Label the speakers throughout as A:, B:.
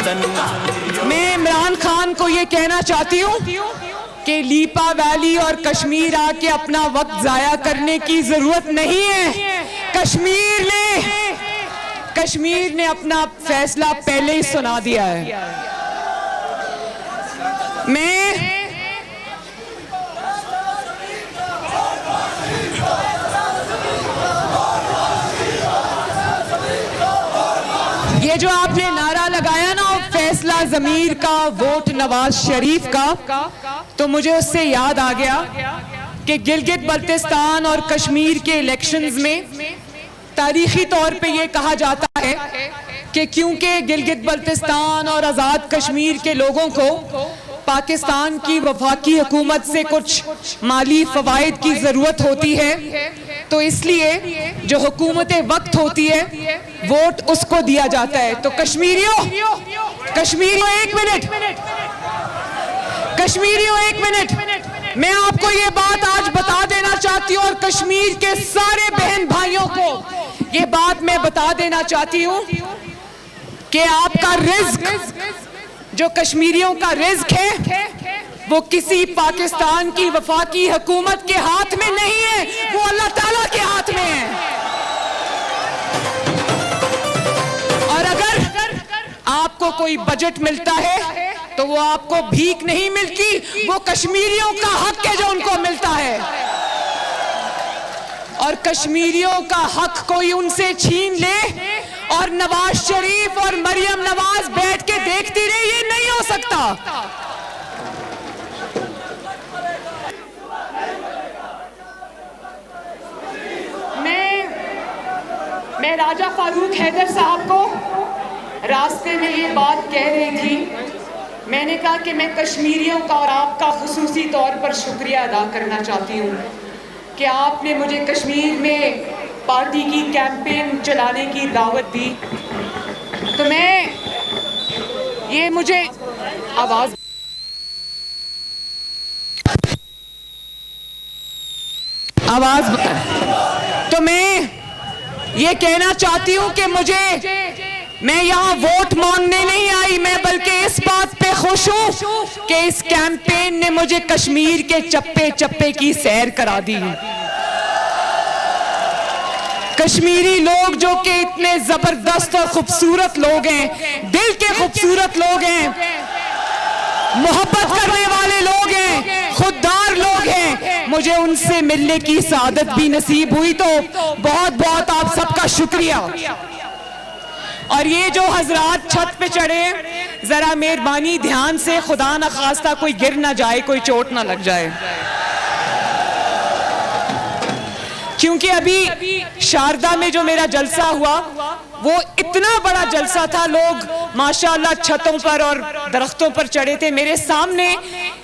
A: मैं इमरान खान को ये कहना चाहती हूँ कि लीपा वैली और कश्मीर आके अपना वक्त जाया करने की जरूरत नहीं है। कश्मीर ने अपना फैसला पहले ही सुना दिया है। ये जो आपने नारा लगाया ना, फैसला ज़मीर का, वोट नवाज शरीफ का, तो मुझे उससे याद आ गया कि गिलगित बल्तिस्तान और कश्मीर के इलेक्शंस में तारीखी तौर पे ये कहा जाता है कि क्योंकि गिलगित बल्तिस्तान और आज़ाद कश्मीर के लोगों को पाकिस्तान की वफाकी हुकूमत से कुछ माली फवाइद की ज़रूरत होती है, तो इसलिए जो हुकूमत वक्त होती है वोट उसको दिया जाता है। तो कश्मीरियों एक मिनट, मैं आपको ये बात आज बता देना चाहती हूँ और कश्मीर के सारे बहन भाइयों को ये बात मैं बता देना चाहती हूँ कि आपका रिज्क, जो कश्मीरियों का रिज्क है, वो किसी पाकिस्तान की वफाकी हुकूमत के हाथ में नहीं है, वो अल्लाह ताला के हाथ में है। और अगर आपको कोई बजट मिलता है तो वो आपको भीख नहीं मिलती, वो कश्मीरियों का हक है जो उनको मिलता है। और कश्मीरियों का हक कोई उनसे छीन ले और नवाज शरीफ और मरियम नवाज बैठ के देखती रहे, ये नहीं हो सकता। मैं राजा फारूक हैदर साहब को रास्ते में ये बात कह रही थी। मैंने कहा कि मैं कश्मीरियों का और आपका खुसूसी तौर पर शुक्रिया अदा करना चाहती हूँ कि आपने मुझे कश्मीर में पार्टी की कैंपेन चलाने की दावत दी। तो मुझे आवाज़ तो मैं ये कहना चाहती हूँ कि मैं यहाँ वोट मांगने नहीं आई, मैं बल्कि इस बात पे खुश हूँ कि इस कैंपेन ने मुझे कश्मीर के चप्पे चप्पे की सैर करा दी। कश्मीरी लोग जो कि इतने जबरदस्त और खूबसूरत लोग हैं, दिल के खूबसूरत लोग हैं, मोहब्बत करने वाले लोग हैं, खुददार लोग हैं, मुझे उनसे मिलने की सादत भी नसीब हुई। तो बहुत बहुत आप सबका शुक्रिया। और ये जो हजरात छत पे चढ़े, जरा मेहरबानी ध्यान से, खुदा न खास्ता कोई गिर ना जाए, कोई चोट ना लग जाए, क्योंकि अभी शारदा में जो मेरा जलसा हुआ वो इतना बड़ा जलसा था। लोग माशाअल्लाह छतों पर और दरख्तों पर चढ़े थे। मेरे सामने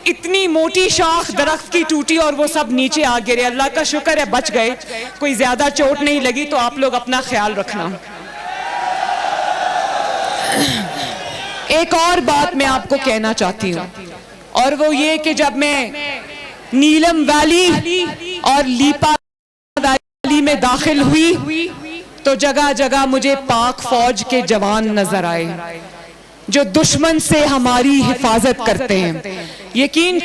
A: इतनी मोटी शाख दरख्त की टूटी और वो सब नीचे आ गिरे। अल्लाह का शुक्र है बच गए, कोई ज्यादा चोट नहीं लगी। तो आप लोग अपना ख्याल रखना। एक और बात मैं आपको कहना चाहती हूँ, और वो ये कि जब मैं नीलम वैली और लीपा वैली में दाखिल हुई तो जगह जगह मुझे पाक फौज के जवान नजर आए जो दुश्मन से हमारी हिफाजत करते हैं। यकीन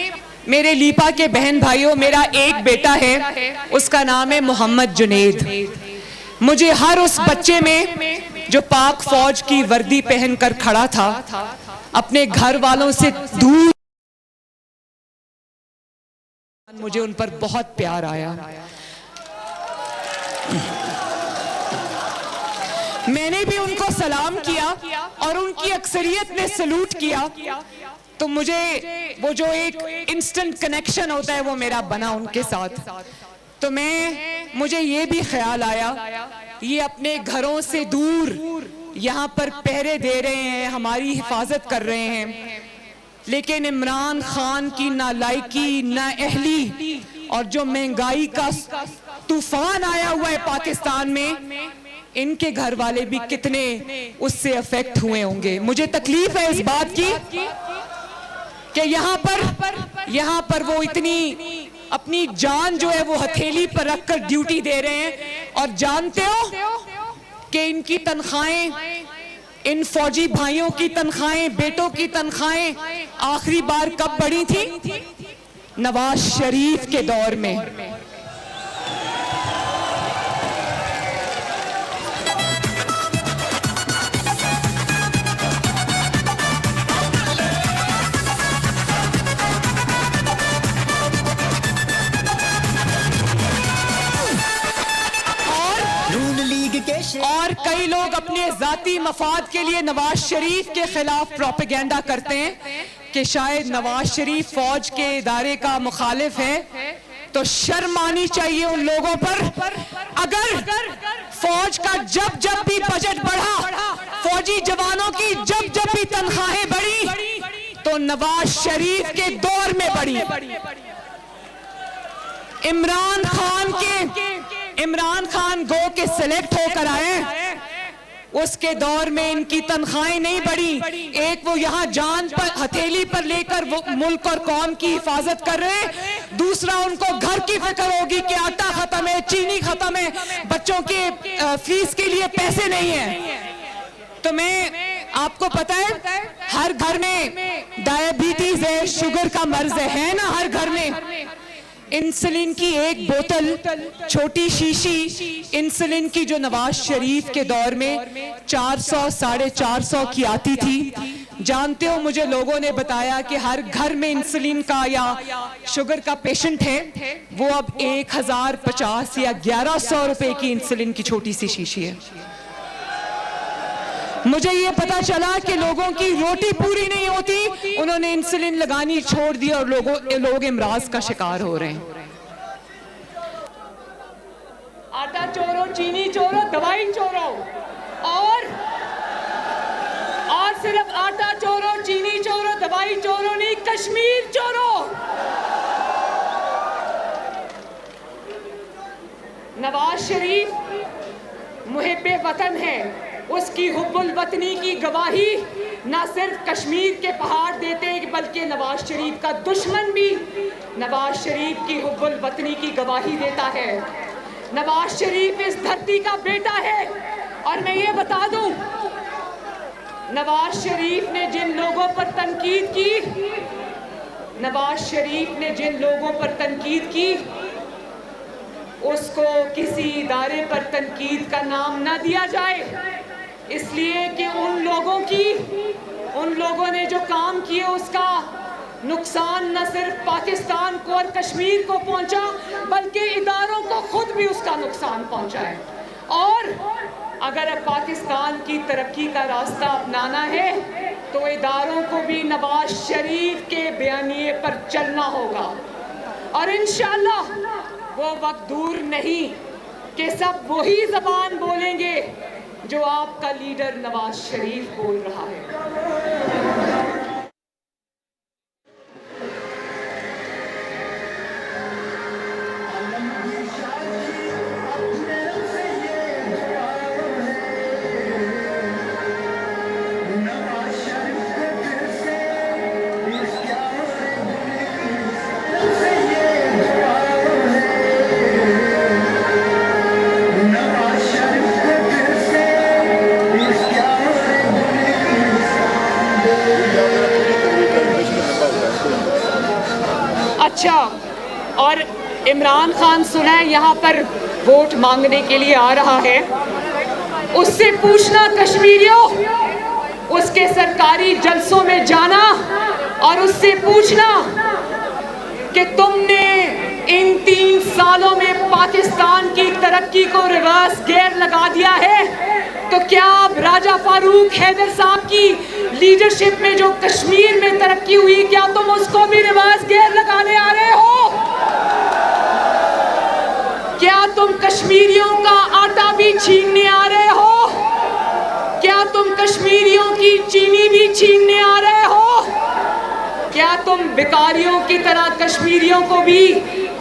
A: मेरे लीपा के बहन भाइयों, मेरा एक बेटा है, उसका नाम है मोहम्मद जुनेद। मुझे हर उस बच्चे में जो पाक फौज की वर्दी पहनकर खड़ा था, अपने घर वालों से दूर, मुझे उन पर बहुत प्यार आया। मैंने भी उनको सलाम किया और उनकी अक्सरियत ने सलूट किया। तो मुझे वो जो एक इंस्टेंट कनेक्शन होता है वो मेरा बना उनके साथ। तो मुझे ये भी ख्याल आया, ये अपने घरों से दूर यहाँ पर पहरे दे रहे हैं, हमारी हिफाजत कर रहे हैं, लेकिन इमरान खान की नालायकी, नाअहली और जो महंगाई का तूफान आया हुआ है पाकिस्तान में, इनके घर वाले भी कितने उससे अफेक्ट हुए होंगे। मुझे तकलीफ है इस बात की कि यहाँ पर वो इतनी अपनी जान जो है वो हथेली पर रखकर ड्यूटी दे रहे हैं, और जानते हो कि इनकी तनख्वाहें इन फौजी भाइयों की तनख्वाहें, बेटों की तनख्वाहें आखिरी बार कब बढ़ी थी? नवाज शरीफ के दौर में। और कई लोग अपने जाती मफाद के लिए नवाज शरीफ के खिलाफ प्रोपेगेंडा करते हैं कि शायद नवाज शरीफ फौज के इदारे का मुखालिफ है। तो शर्म आनी चाहिए उन लोगों पर। अगर फौज का जब जब भी बजट बढ़ा, फौजी जवानों की जब जब भी तनख्वाहें बढ़ी, तो नवाज शरीफ के दौर में बढ़ी। इमरान खान गो के सिलेक्ट होकर आए, उसके दौर में इनकी तनख्वाहें नहीं बढ़ी। एक वो यहाँ जान पर हथेली पर लेकर वो मुल्क और कौम की हिफाजत कर रहे हैं, दूसरा उनको घर की फिक्र होगी कि आटा खत्म है, चीनी खत्म है, बच्चों के फीस के लिए पैसे नहीं है। तो मैं आपको पता है हर घर में डायबिटीज है, शुगर का मर्ज है ना, हर घर में। इंसुलिन की एक बोतल, छोटी शीशी इंसुलिन की, जो नवाज शरीफ के दौर में 400 450 की आती थी। जानते हो, मुझे लोगों ने बताया कि हर घर में इंसुलिन का या शुगर का पेशेंट है, वो अब 1050 या 1100 रुपए की इंसुलिन की छोटी सी शीशी है। मुझे ये पता चला कि लोगों की रोटी पूरी नहीं होती, उन्होंने इंसुलिन लगानी छोड़ दी और लोग इमराज का शिकार हो रहे हैं। आटा चोरो, चीनी चोरो, दवाई चोरो, और सिर्फ आटा चोरो, चीनी चोरो, दवाई चोरो नहीं, कश्मीर चोरो। नवाज शरीफ मुहिब्बे वतन है, उसकी हुब्बुल वतनी की गवाही ना सिर्फ कश्मीर के पहाड़ देते हैं, बल्कि नवाज शरीफ का दुश्मन भी नवाज शरीफ की हुब्बुल वतनी की गवाही देता है। नवाज शरीफ इस धरती का बेटा है। और मैं ये बता दूं, नवाज शरीफ ने जिन लोगों पर तनकीद की, नवाज शरीफ ने जिन लोगों पर तनकीद की, उसको किसी इदारे पर तनकीद का नाम ना दिया जाए, इसलिए कि उन लोगों ने जो काम किए उसका नुकसान न सिर्फ पाकिस्तान को और कश्मीर को पहुंचा, बल्कि इदारों को खुद भी उसका नुकसान पहुंचा है। और अगर अब पाकिस्तान की तरक्की का रास्ता अपनाना है, तो इदारों को भी नवाज शरीफ के बयानिए पर चलना होगा। और इंशाअल्लाह वो वक्त दूर नहीं कि सब वही ज़बान बोलेंगे जो आपका लीडर नवाज शरीफ बोल रहा है। अच्छा, और इमरान खान सुना है यहाँ पर वोट मांगने के लिए आ रहा है, उससे पूछना कश्मीरियों, उसके सरकारी जलसों में जाना और उससे पूछना कि तुमने इन 3 सालों में पाकिस्तान की तरक्की को रिवर्स गियर लगा दिया है, तो क्या अब राजा फारूक हैदर साहब की लीडरशिप में जो कश्मीर में तरक्की हुई, क्या तुम उसको भी रिवर्स गियर लगाने आ रहे हो? क्या तुम कश्मीरियों का आटा भी छीनने आ रहे हो? क्या तुम कश्मीरियों की चीनी भी छीनने आ रहे हो? क्या तुम भिखारियों की तरह कश्मीरियों को भी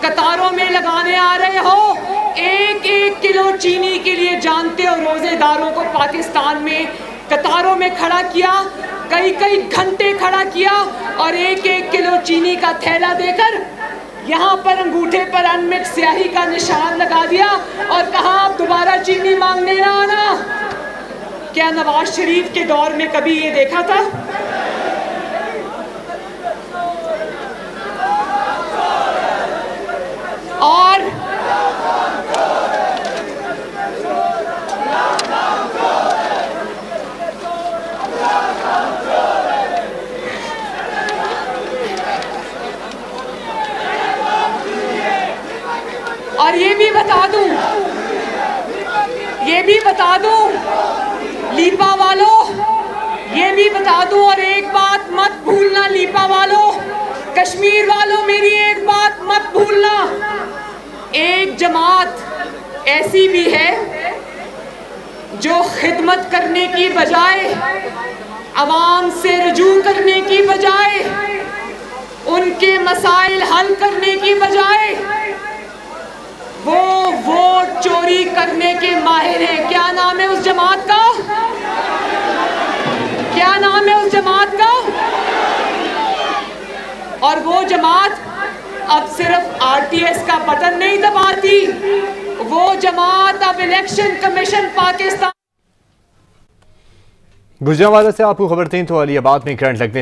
A: कतारों में लगाने आ रहे हो? 1-1 किलो चीनी के लिए जानते हो रोजेदारों को पाकिस्तान में कतारों में खड़ा किया, कई घंटे खड़ा किया, और 1-1 किलो चीनी का थैला देकर यहाँ पर अंगूठे पर अनमिक्स स्याही का निशान लगा दिया और कहा आप दोबारा चीनी मांगने ना आना। क्या नवाज शरीफ के दौर में कभी ये देखा था? और ये भी बता दूं लीपा वालों, ये भी बता दूं, और एक बात मत भूलना लीपा वालों, कश्मीर वालों, मेरी एक बात मत भूलना, एक जमात ऐसी भी है जो खिदमत करने की बजाय, अवाम से रुजू करने की बजाय, उनके मसाइल हल करने की बजाय वो वोट चोरी करने के माहिर हैं। क्या नाम है उस जमात का? क्या नाम है उस जमात का? और वो जमात अब सिर्फ आरटीएस का बटन नहीं दबाती, वो जमात अब इलेक्शन कमीशन पाकिस्तान।
B: गुजरांवाला से आपको खबर थी तो अलीबाद में करंट लगने